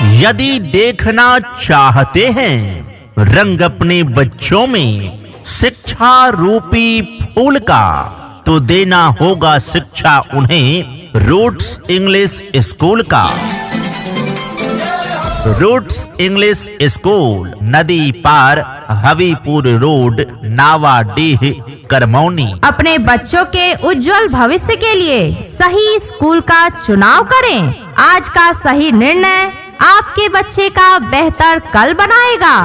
यदि देखना चाहते हैं रंग अपने बच्चों में शिक्षा रूपी फूल का, तो देना होगा शिक्षा उन्हें रूट्स इंग्लिश स्कूल का। रूट्स इंग्लिश स्कूल, नदी पार, हवीपुर रोड, नावाडीह, करमौनी। अपने बच्चों के उज्जवल भविष्य के लिए सही स्कूल का चुनाव करें। आज का सही निर्णय आपके बच्चे का बेहतर कल बनाएगा।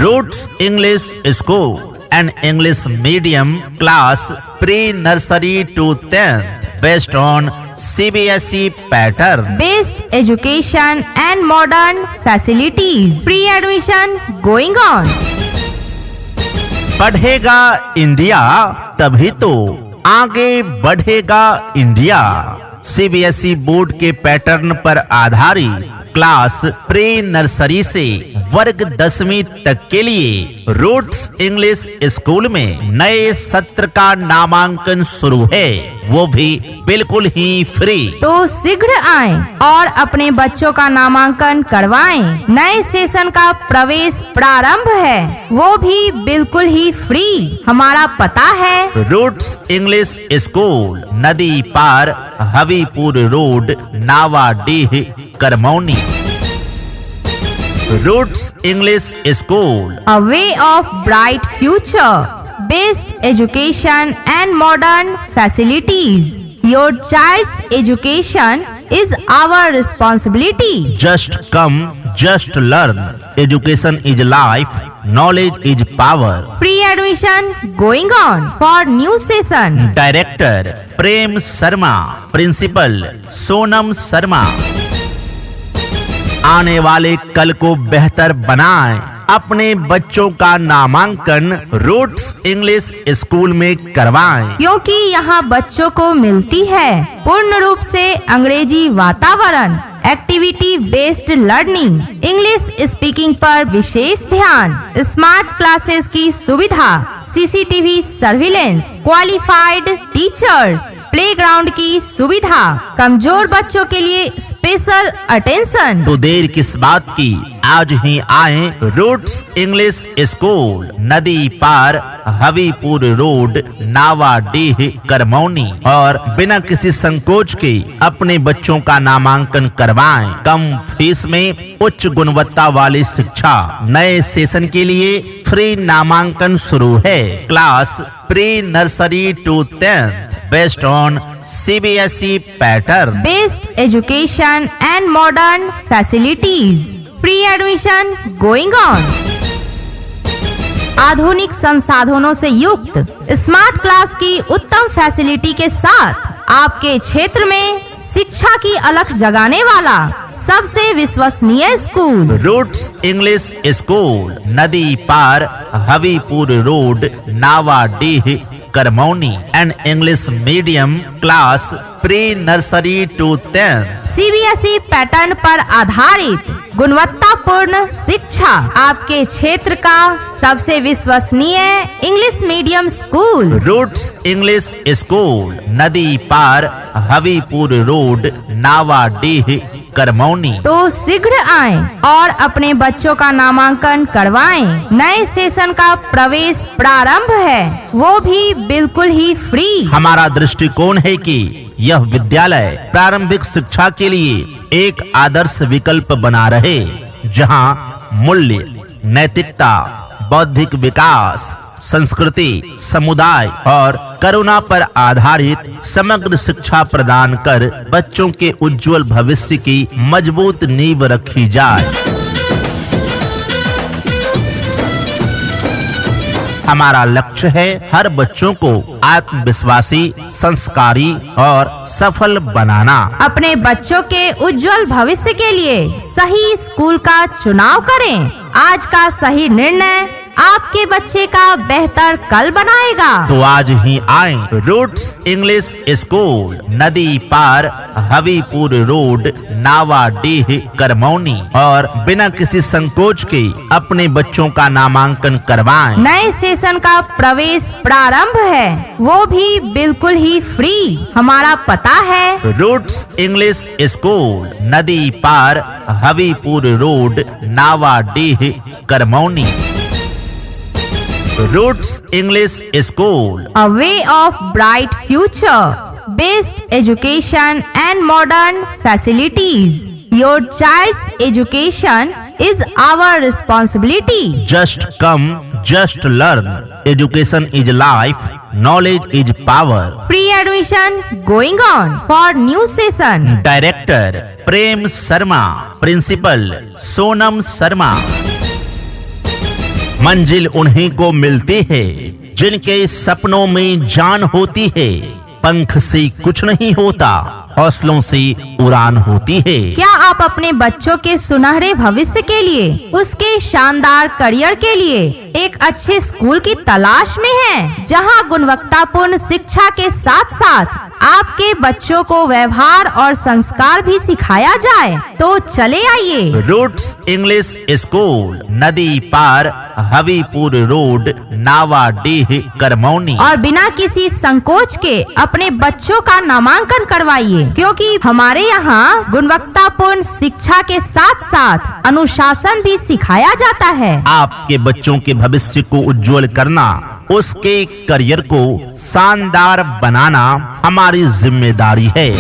Roots English school, an English medium class pre-nursery to 10th based on CBSE pattern. Best education and modern facilities. Pre-admission going on. पढ़ेगा इंडिया तभी तो आगे बढ़ेगा इंडिया। CBSE बोर्ड के पैटर्न पर आधारित क्लास प्री नर्सरी से वर्ग 10वीं तक के लिए रूट्स इंग्लिश स्कूल में नए सत्र का नामांकन शुरू है, वो भी बिल्कुल ही फ्री। तो शीघ्र आएं और अपने बच्चों का नामांकन करवाएं। नए सेशन का प्रवेश प्रारंभ है, वो भी बिल्कुल ही फ्री। हमारा पता है रूट्स इंग्लिश स्कूल, नदी पार, Havipur road, Navadih, Karmauni. Roots English school, a way of bright future, best education and modern facilities. Your child's education is our responsibility. just come, just learn. Education is life, knowledge is power. Pre-admission going on for new session. Director Prem Sharma, principal Sonam Sharma. आने वाले कल को बेहतर बनाएं। अपने बच्चों का नामांकन रूट्स इंग्लिश स्कूल में करवाएं। क्योंकि यहाँ बच्चों को मिलती है पूर्ण रूप से अंग्रेजी वातावरण, activity based learning, English speaking पर विशेष ध्यान, स्मार्ट क्लासेस की सुविधा, CCTV surveillance, qualified teachers, playground की सुविधा, कमजोर बच्चों के लिए स्पेशल अटेंशन। तो देर किस बात की, आज ही आए रूट्स इंग्लिश स्कूल, नदी पार, हवीपुर रोड, नावाडीह, करमौनी, और बिना किसी संकोच के अपने बच्चों का नामांकन करवाएं। कम फीस में उच्च गुणवत्ता वाली शिक्षा। नए सेशन के लिए फ्री नामांकन शुरू है। Class pre nursery to 10th based on CBSE pattern. Best education and modern facilities. Pre-admission going on. आधुनिक संसाधनों से युक्त स्मार्ट क्लास की उत्तम फैसिलिटी के साथ आपके क्षेत्र में शिक्षा की अलख जगाने वाला सबसे विश्वसनीय स्कूल रूट्स इंग्लिश स्कूल, नदी पार, Havipur road, Navadih, Karmauni. And English medium class pre nursery to 10th। CBSE pattern पर आधारित गुणवत्तापूर्ण शिक्षा, आपके क्षेत्र का सबसे विश्वसनीय English medium school roots English school, नदी पार, हवीपुर रोड, नावाडीह, करमौनी। तो शीघ्र आएं और अपने बच्चों का नामांकन करवाएं। नए सेशन का प्रवेश प्रारंभ है, वो भी बिल्कुल ही फ्री। हमारा दृष्टिकोण है कि यह विद्यालय प्रारंभिक शिक्षा के लिए एक आदर्श विकल्प बना रहे, जहां मूल्य, नैतिकता, बौद्धिक विकास, संस्कृति, समुदाय और करुणा पर आधारित समग्र शिक्षा प्रदान कर बच्चों के उज्जवल भविष्य की मजबूत नींव रखी जाए। हमारा लक्ष्य है हर बच्चों को आत्मविश्वासी, संस्कारी और सफल बनाना। अपने बच्चों के उज्जवल भविष्य के लिए सही स्कूल का चुनाव करें। आज का सही निर्णय आपके बच्चे का बेहतर कल बनाएगा। तो आज ही आए रूट्स इंग्लिश स्कूल, नदी पार, हवीपुर रोड, नावाडीह, करमौनी, और बिना किसी संकोच के अपने बच्चों का नामांकन करवाएं। नए सेशन का प्रवेश प्रारंभ है, वो भी बिल्कुल ही फ्री। हमारा पता है रूट्स इंग्लिश स्कूल, नदी पार, Havipur road, Navadih, Karmauni. Roots English school, a way of bright future, best education and modern facilities. Your child's education is our responsibility. just come, just learn. Education is life, knowledge is power. Free admission going on for new session. Director Prem Sharma, principal Sonam Sharma. मंजिल उन्हीं को मिलती है जिनके सपनों में जान होती है। पंख से कुछ नहीं होता, हौसलों से उड़ान होती है। क्या आप अपने बच्चों के सुनहरे भविष्य के लिए, उसके शानदार करियर के लिए एक अच्छे स्कूल की तलाश में हैं, जहां गुणवत्तापूर्ण शिक्षा के साथ साथ आपके बच्चों को व्यवहार और संस्कार भी सिखाया जाए? तो चले आइए रूट्स इंग्लिश स्कूल, नदी पार, हवीपुर रोड, नावाडीह, करमौनी। और बिना किसी संकोच के अपने बच्चों का नामांकन करवाइए, क्योंकि हमारे यहाँ गुणवत्तापूर्ण शिक्षा के साथ साथ अनुशासन भी सिखाया जाता है। आपके बच्चों के भविष्य को उज्जवल करना, उसके करियर को शानदार बनाना हमारी जिम्मेदारी है।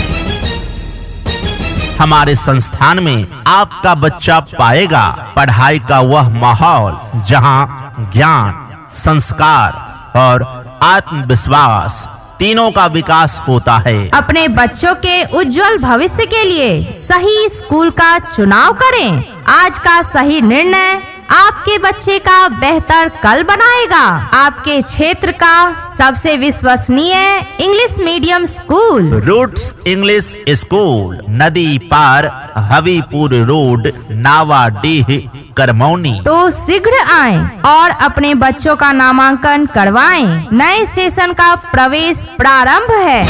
हमारे संस्थान में आपका बच्चा पाएगा पढ़ाई का वह माहौल जहां ज्ञान, संस्कार और आत्मविश्वास तीनों का विकास होता है। अपने बच्चों के उज्जवल भविष्य के लिए सही स्कूल का चुनाव करें। आज का सही निर्णय आपके बच्चे का बेहतर कल बनाएगा। आपके क्षेत्र का सबसे विश्वसनीय English medium school roots English school, नदी पार, हवीपुर रोड, नावाडीह, करमौनी। तो शीघ्र आएं और अपने बच्चों का नामांकन करवाएं। नए सेशन का प्रवेश प्रारंभ है।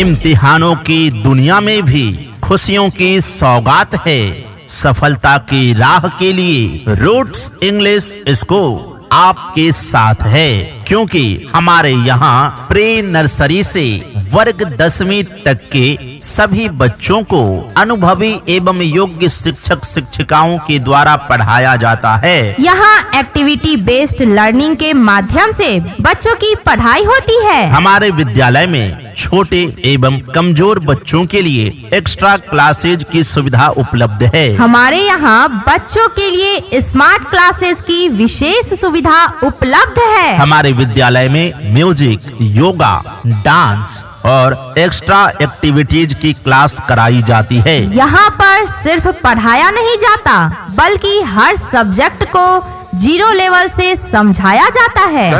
इम्तिहानों की दुनिया में भी खुशियों की सौगात है। सफलता की राह के लिए रूट्स इंग्लिश स्कूल आपके साथ है, क्योंकि हमारे यहाँ प्री नर्सरी से वर्ग 10वीं तक के सभी बच्चों को अनुभवी एवं योग्य शिक्षक शिक्षिकाओं के द्वारा पढ़ाया जाता है। यहाँ एक्टिविटी बेस्ड लर्निंग के माध्यम से बच्चों की पढ़ाई होती है। हमारे विद्यालय में छोटे एवं कमजोर बच्चों के लिए एक्स्ट्रा क्लासेज की सुविधा उपलब्ध है। हमारे यहाँ बच्चों के लिए स्मार्ट क्लासेस की विशेष सुविधा उपलब्ध है। हमारे विद्यालय में म्यूजिक, योगा, डांस और एक्स्ट्रा एक्टिविटीज की क्लास कराई जाती है। यहाँ पर सिर्फ पढ़ाया नहीं जाता, बल्कि हर सब्जेक्ट को 0 लेवल से समझाया जाता है।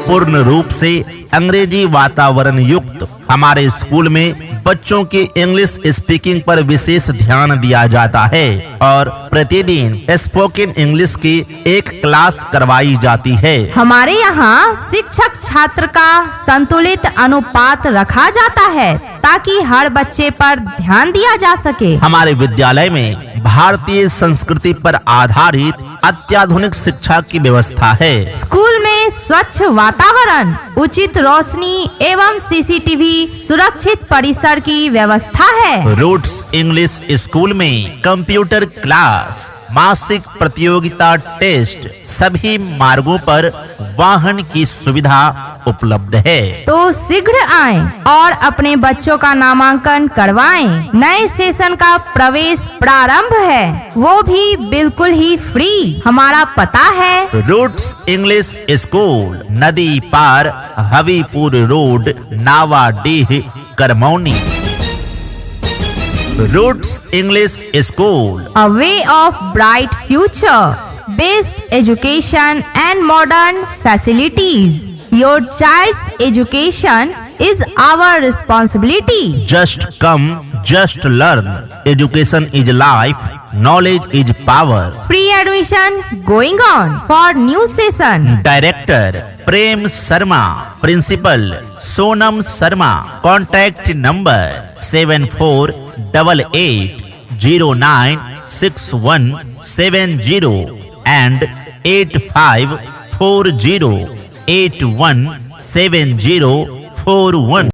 पूर्ण रूप से अंग्रेजी वातावरण युक्त हमारे स्कूल में बच्चों की इंग्लिश स्पीकिंग पर विशेष ध्यान दिया जाता है और प्रतिदिन स्पोकन इंग्लिश की एक क्लास करवाई जाती है। हमारे यहाँ शिक्षक छात्र का संतुलित अनुपात रखा जाता है, ताकि हर बच्चे पर ध्यान दिया जा सके। हमारे विद्यालय में भारतीय संस्कृति पर आधारित अत्याधुनिक शिक्षा की व्यवस्था है। स्कूल में स्वच्छ वातावरण, उचित रोशनी एवं सीसीटीवी सुरक्षित परिसर की व्यवस्था है। रूट्स इंग्लिश स्कूल में कंप्यूटर क्लास, मासिक प्रतियोगिता टेस्ट, सभी मार्गों पर वाहन की सुविधा उपलब्ध है। तो शीघ्र आएं और अपने बच्चों का नामांकन करवाएं। नए सेशन का प्रवेश प्रारंभ है, वो भी बिल्कुल ही फ्री। हमारा पता है रूट्स इंग्लिश स्कूल, नदी पार, Havipur road, Navadih, Karmauni. Roots English school, a way of bright future, best education and modern facilities. Your child's education is our responsibility. Just come, just learn. Education is life, knowledge is power. Free admission going on for new session. Director Prem Sharma, Principal Sonam Sharma. Contact number 7488096170 and 8540817041.